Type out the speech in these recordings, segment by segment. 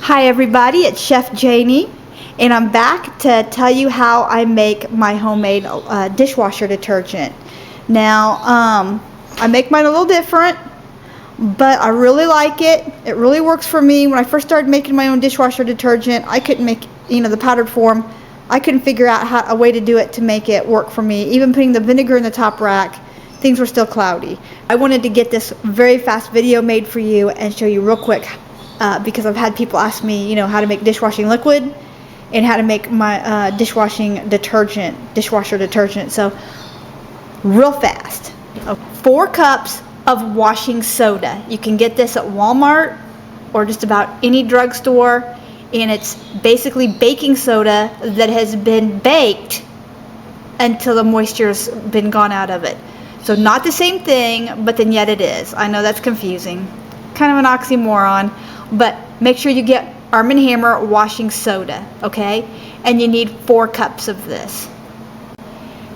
Hi everybody, it's Chef Janie, and I'm back to tell you how I make my homemade dishwasher detergent. Now, I make mine a little different, but I really like it. It really works for me. When I first started making my own dishwasher detergent, I couldn't make, the powdered form. I couldn't figure out a way to do it to make it work for me. Even putting the vinegar in the top rack, things were still cloudy. I wanted to get this very fast video made for you and show you real quick because I've had people ask me, how to make dishwashing liquid and how to make my dishwasher detergent. So, real fast. 4 cups of washing soda. You can get this at Walmart or just about any drugstore, and it's basically baking soda that has been baked until the moisture's been gone out of it. So not the same thing, but then yet it is. I know that's confusing. Kind of an oxymoron, but make sure you get Arm & Hammer washing soda, okay? And you need 4 cups of this.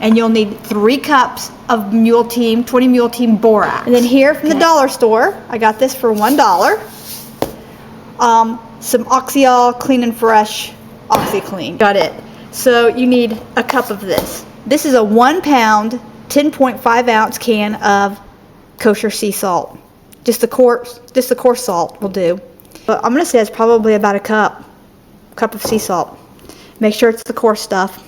And you'll need 3 cups of 20 Mule Team Borax. And then here from the dollar store, I got this for $1. Some Oxyol Clean and Fresh OxyClean. Got it. So you need a cup of this. This is a 1 pound, 10.5 ounce can of kosher sea salt. Just the coarse salt will do. But I'm gonna say it's probably about a cup of sea salt. Make sure it's the coarse stuff.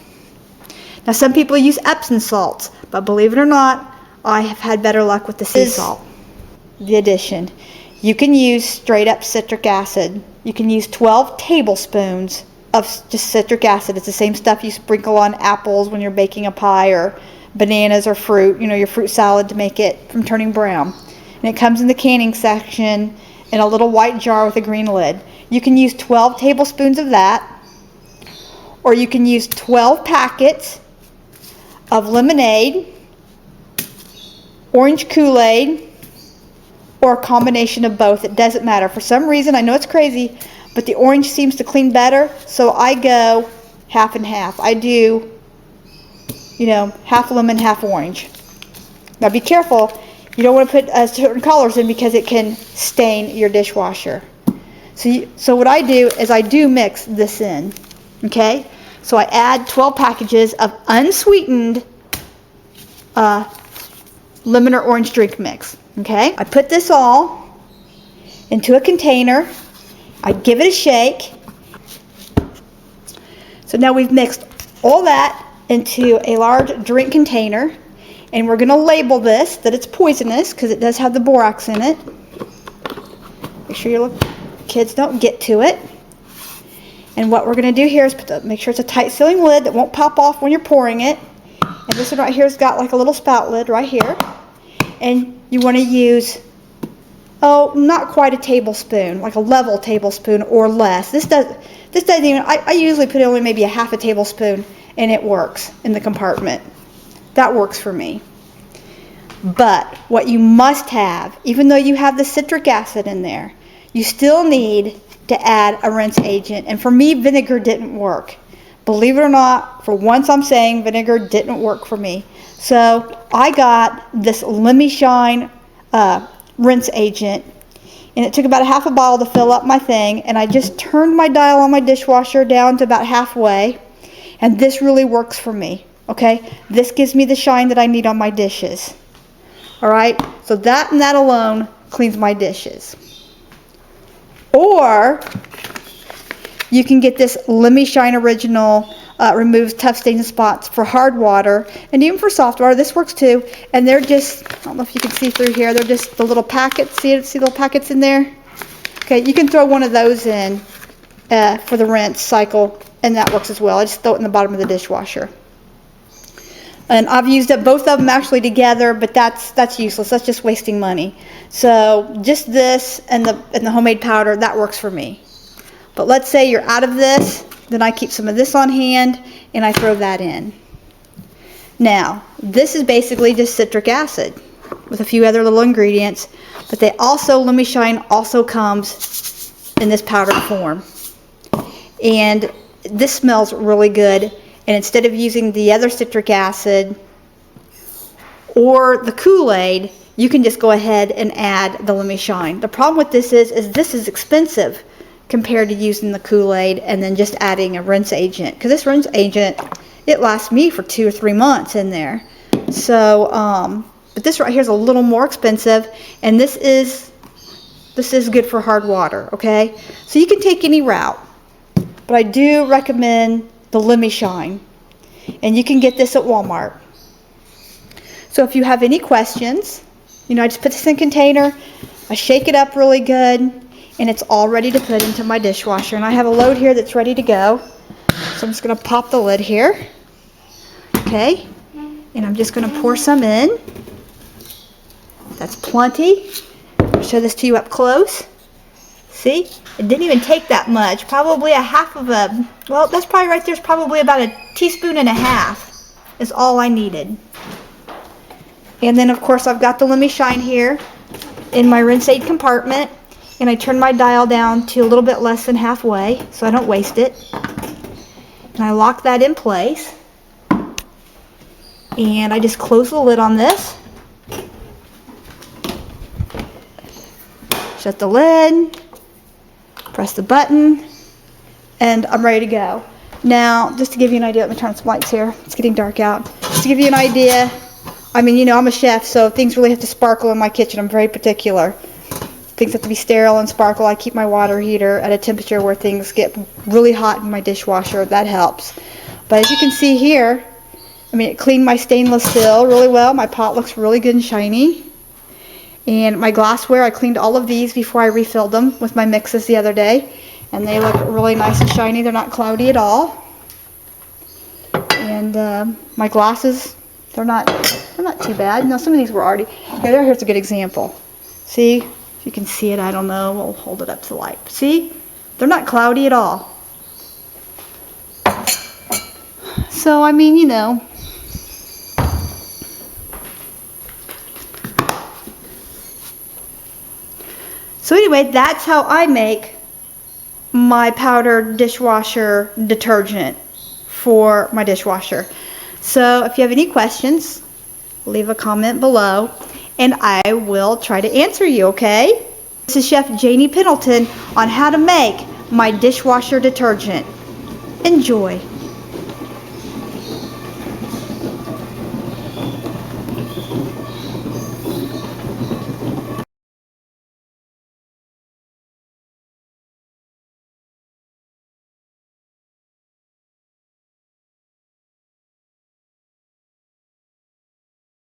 Now some people use Epsom salts, but believe it or not, I have had better luck with the sea salt. The addition. You can use straight up citric acid. You can use 12 tablespoons of just citric acid. It's the same stuff you sprinkle on apples when you're baking a pie, or bananas or fruit, your fruit salad to make it from turning brown. And it comes in the canning section in a little white jar with a green lid. You can use 12 tablespoons of that, or you can use 12 packets of lemonade, orange Kool-Aid, or a combination of both. It doesn't matter. For some reason, I know it's crazy, but the orange seems to clean better, so I go half and half. I do, half lemon, half orange. Now be careful. You don't want to put certain colors in because it can stain your dishwasher. So what I do is I do mix this in, okay? So I add 12 packages of unsweetened lemon or orange drink mix, okay? I put this all into a container. I give it a shake. So now we've mixed all that into a large drink container, and we're going to label this that it's poisonous because it does have the borax in it. Make sure your kids don't get to it. And what we're going to do here is make sure it's a tight sealing lid that won't pop off when you're pouring it. And this one right here has got like a little spout lid right here. And you want to use, not quite a tablespoon, like a level tablespoon or less. This doesn't even, I usually put only maybe a half a tablespoon, and it works in the compartment. That works for me. But what you must have, even though you have the citric acid in there, you still need to add a rinse agent. And for me, vinegar didn't work. Believe it or not, for once I'm saying vinegar didn't work for me. So I got this Lemi-Shine rinse agent, and it took about a half a bottle to fill up my thing, and I just turned my dial on my dishwasher down to about halfway, and this really works for me. Okay, this gives me the shine that I need on my dishes. All right, so that and that alone cleans my dishes. Or you can get this Lemi-Shine Original, removes tough stains and spots for hard water, and even for soft water. This works too. And they're just, I don't know if you can see through here, they're just the little packets. See the little packets in there? Okay, you can throw one of those in for the rinse cycle, and that works as well. I just throw it in the bottom of the dishwasher. And I've used up both of them actually together, but that's useless. That's just wasting money. So just this and the homemade powder, that works for me. But let's say you're out of this, then I keep some of this on hand and I throw that in. Now, this is basically just citric acid with a few other little ingredients, but Lemi-Shine also comes in this powdered form. And this smells really good. And instead of using the other citric acid or the Kool-Aid, you can just go ahead and add the Lemi-Shine. The problem with this is this is expensive. compared to using the Kool-Aid and then just adding a rinse agent. Because this rinse agent, it lasts me for 2 or 3 months in there. So, but this right here is a little more expensive, and this is good for hard water, okay? So you can take any route, but I do recommend the Lemi-Shine, and you can get this at Walmart. So if you have any questions, you know, I just put this in a container, I shake it up really good, and it's all ready to put into my dishwasher. And I have a load here that's ready to go. So I'm just going to pop the lid here. Okay. And I'm just going to pour some in. That's plenty. I'll show this to you up close. See? It didn't even take that much. Probably a half of a, well, that's probably right there's probably about a teaspoon and a half is all I needed. And then of course I've got the Lemi-Shine here in my rinse aid compartment. And I turn my dial down to a little bit less than halfway so I don't waste it. And I lock that in place. And I just close the lid on this. Shut the lid. Press the button. And I'm ready to go. Now, just to give you an idea, let me turn on some lights here. It's getting dark out. Just to give you an idea, I mean, you know, I'm a chef, so things really have to sparkle in my kitchen. I'm very particular. Things have to be sterile and sparkle. I keep my water heater at a temperature where things get really hot in my dishwasher. That helps. But as you can see here, I mean, it cleaned my stainless steel really well. My pot looks really good and shiny. And my glassware, I cleaned all of these before I refilled them with my mixes the other day. And they look really nice and shiny. They're not cloudy at all. And my glasses, they're not too bad. Now, some of these were already, here's a good example. See? You can see it, I don't know, we'll hold it up to the light. See? They're not cloudy at all. So, I mean, you know. So anyway, that's how I make my powdered dishwasher detergent for my dishwasher. So if you have any questions, leave a comment below. And I will try to answer you, okay? This is Chef Janie Pendleton on how to make my dishwasher detergent. Enjoy.